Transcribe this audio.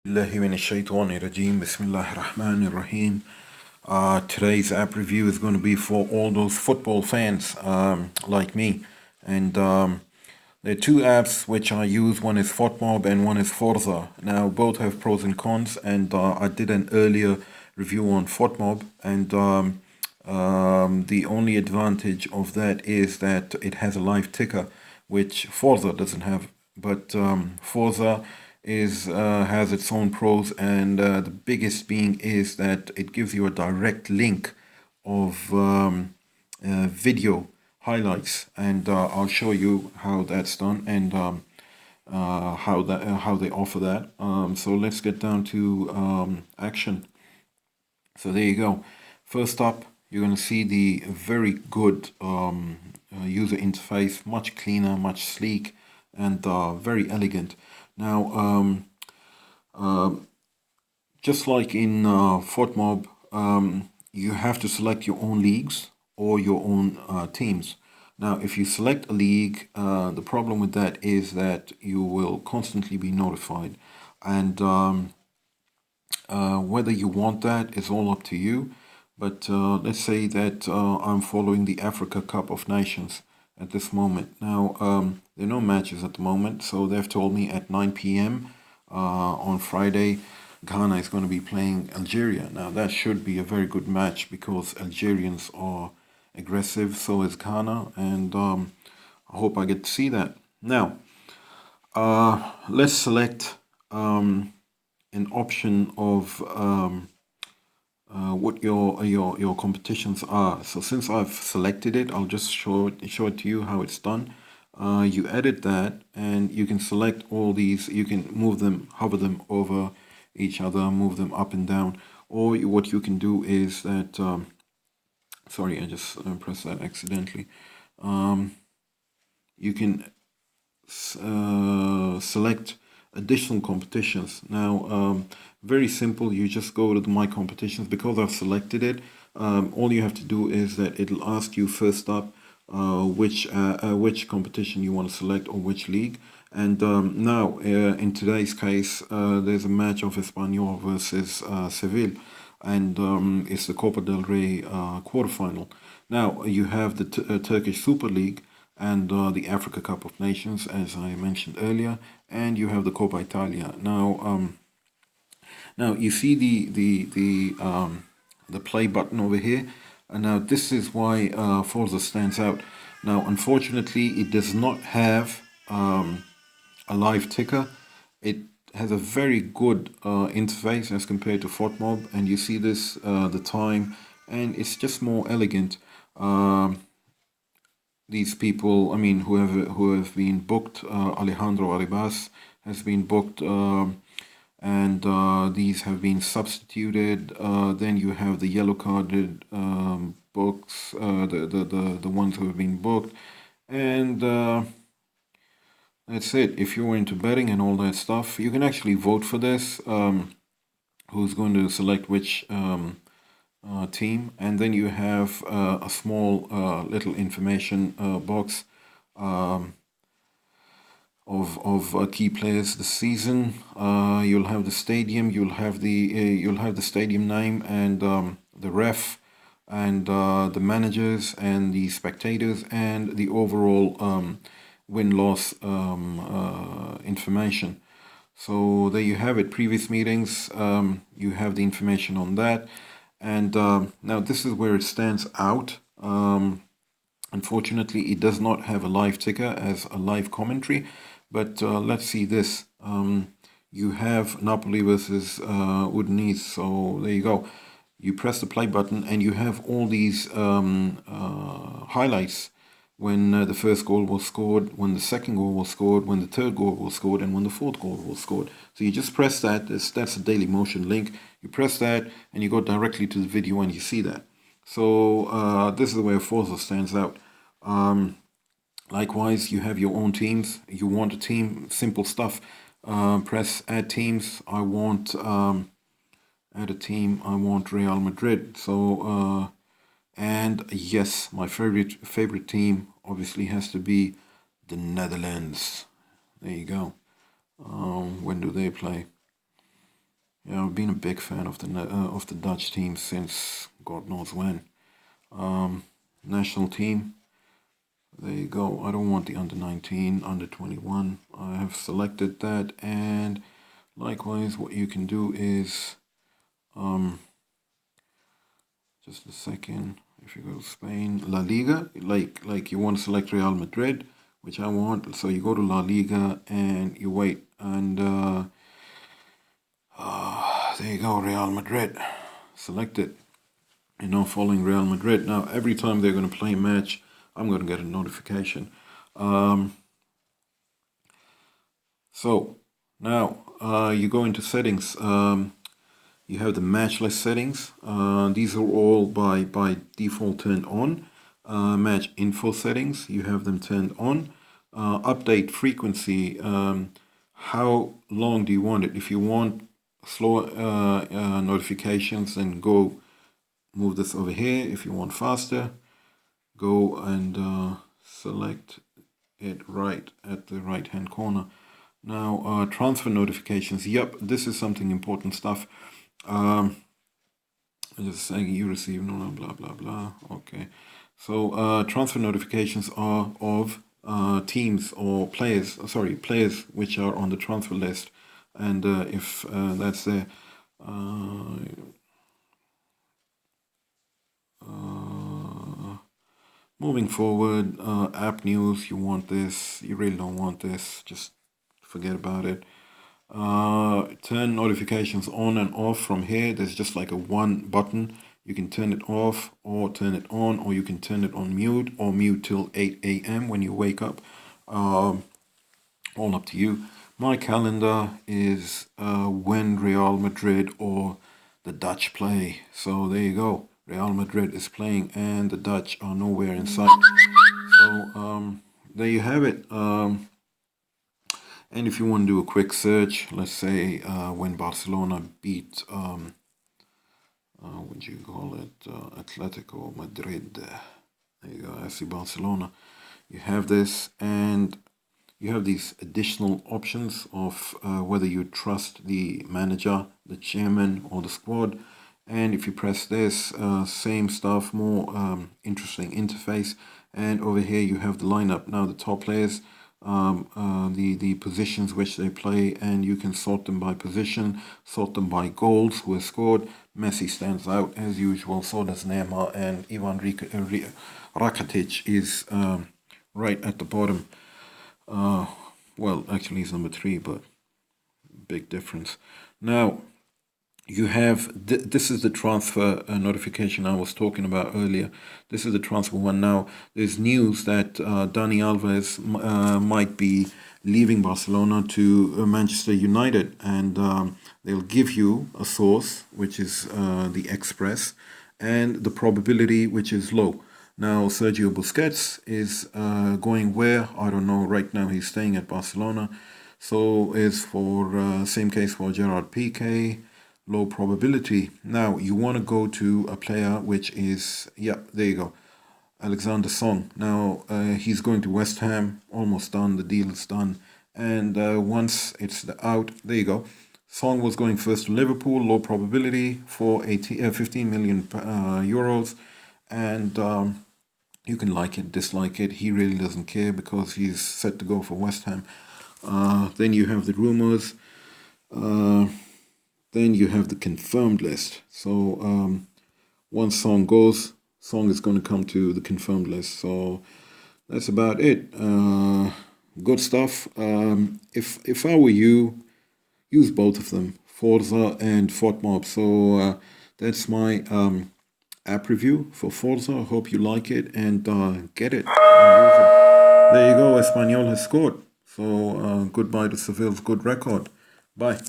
الله من الشيطان الرجيم بسم الله الرحمن الرحيم. Today's app review is going to be for all those football fans like me. And there are two apps which I use. One is FotMob and one is Forza. Now both have pros and cons, and I did an earlier review on FotMob, and the only advantage of that is that it has a live ticker, which Forza doesn't have. But Forza has its own pros, and the biggest being is that it gives you a direct link of video highlights, and I'll show you how that's done, and how they offer that. So let's get down to action. So there you go. First up, you're going to see the very good user interface, much cleaner, much sleek, and very elegant. Now, just like in FortMob, you have to select your own leagues or your own teams. Now, if you select a league, the problem with that is that you will constantly be notified, and whether you want that is all up to you. But let's say that I'm following the Africa Cup of Nations at this moment. Now, there are no matches at the moment, so they've told me at 9 p.m. On Friday, Ghana is going to be playing Algeria. Now, that should be a very good match because Algerians are aggressive, so is Ghana, and I hope I get to see that. Now, let's select an option of what your competitions are. So since I've selected it, I'll just show it to you how it's done. You edit that, and you can select all these. You can move them, hover them over each other, move them up and down. Or what you can do is that, sorry, I just pressed that accidentally. You can select additional competitions. Now, very simple. You just go to my competitions. Because I've selected it, all you have to do is that it'll ask you first up which competition you want to select or which league. And now, in today's case, there's a match of Espanyol versus Seville, and it's the Copa del Rey quarterfinal. Now, you have the Turkish Super League and the Africa Cup of Nations, as I mentioned earlier, and you have the Coppa Italia. Now you see the play button over here, and now this is why Forza stands out. Now, unfortunately, it does not have a live ticker. It has a very good interface as compared to FortMob, and you see this the time, and it's just more elegant. These people, I mean, who have been booked, Alejandro Arribas has been booked, and these have been substituted. Then you have the yellow carded books, the ones who have been booked, and that's it. If you're into betting and all that stuff, you can actually vote for this. Who's going to select which team, and then you have a small little information box of key players this season. You'll have the stadium, you'll have the stadium name, and the ref, and the managers, and the spectators, and the overall win-loss information. So there you have it. Previous meetings, you have the information on that. And now this is where it stands out. Unfortunately, it does not have a live ticker as a live commentary, but let's see this. You have Napoli versus Udinese, so there you go. You press the play button, and you have all these highlights. When the first goal was scored, when the second goal was scored, when the third goal was scored, and when the fourth goal was scored. So you just press that. That's a Daily Motion link. You press that, and you go directly to the video, and you see that. So this is where Forza stands out. Likewise, you have your own teams. You want a team, simple stuff. Press Add Teams. I want add a team. I want Real Madrid. So and yes, my favorite team obviously has to be the Netherlands. There you go. When do they play? Yeah, I've been a big fan of the Dutch team since God knows when. National team. There you go. I don't want the under 19, under 21. I have selected that, and likewise, what you can do is just a second. If you go to Spain, La Liga, like you want to select Real Madrid, which I want. So you go to La Liga and you wait, and there you go, Real Madrid. Select it. Following Real Madrid. Now, every time they're going to play a match, I'm going to get a notification. So now you go into settings. You have the match list settings. These are all by default turned on. Match info settings, you have them turned on. Update frequency, how long do you want it? If you want slower notifications, then go move this over here. If you want faster, go and select it right at the right hand corner. Now, transfer notifications. Yep, this is something important stuff. Just saying you receive no blah blah blah. Okay, so transfer notifications are of teams or players. Sorry, players which are on the transfer list, and if that's there. Moving forward, app news. You want this? You really don't want this? Just forget about it. Turn notifications on and off from here. There's just like a one button. You can turn it off or turn it on, or you can turn it on mute or mute till 8 a.m. when you wake up. All up to you. My calendar is when Real Madrid or the Dutch play. So there you go. Real Madrid is playing and the Dutch are nowhere in sight. So there you have it. And if you want to do a quick search, let's say when Barcelona beat, what do you call it, Atletico Madrid. There you go, FC Barcelona. You have this, and you have these additional options of whether you trust the manager, the chairman, or the squad. And if you press this, same stuff, more interesting interface. And over here you have the lineup. Now the top players, the positions which they play, and you can sort them by position, sort them by goals who have scored. Messi stands out as usual, so does Neymar, and Ivan Rakitic is right at the bottom. Well, actually he's number 3, but big difference. Now, you have, this is the transfer notification I was talking about earlier. This is the transfer one. Now, there's news that Dani Alves might be leaving Barcelona to Manchester United, and they'll give you a source, which is the Express, and the probability, which is low. Now, Sergio Busquets is going where? I don't know. Right now, he's staying at Barcelona. So is for same case for Gerard Piqué, low probability. Now, you want to go to a player which is, yeah, there you go, Alexander Song. Now, he's going to West Ham, almost done, the deal is done. And once it's out, there you go. Song was going first to Liverpool, low probability for 15 million euros. And you can like it, dislike it. He really doesn't care because he's set to go for West Ham. Then you have the rumors. Then you have the confirmed list. So once Song goes, Song is going to come to the confirmed list. So that's about it. Good stuff. If I were you, use both of them, Forza and FODMOB. So that's my app review for Forza. I hope you like it and get it. There you go. Espanyol has scored. So goodbye to Seville's good record. Bye.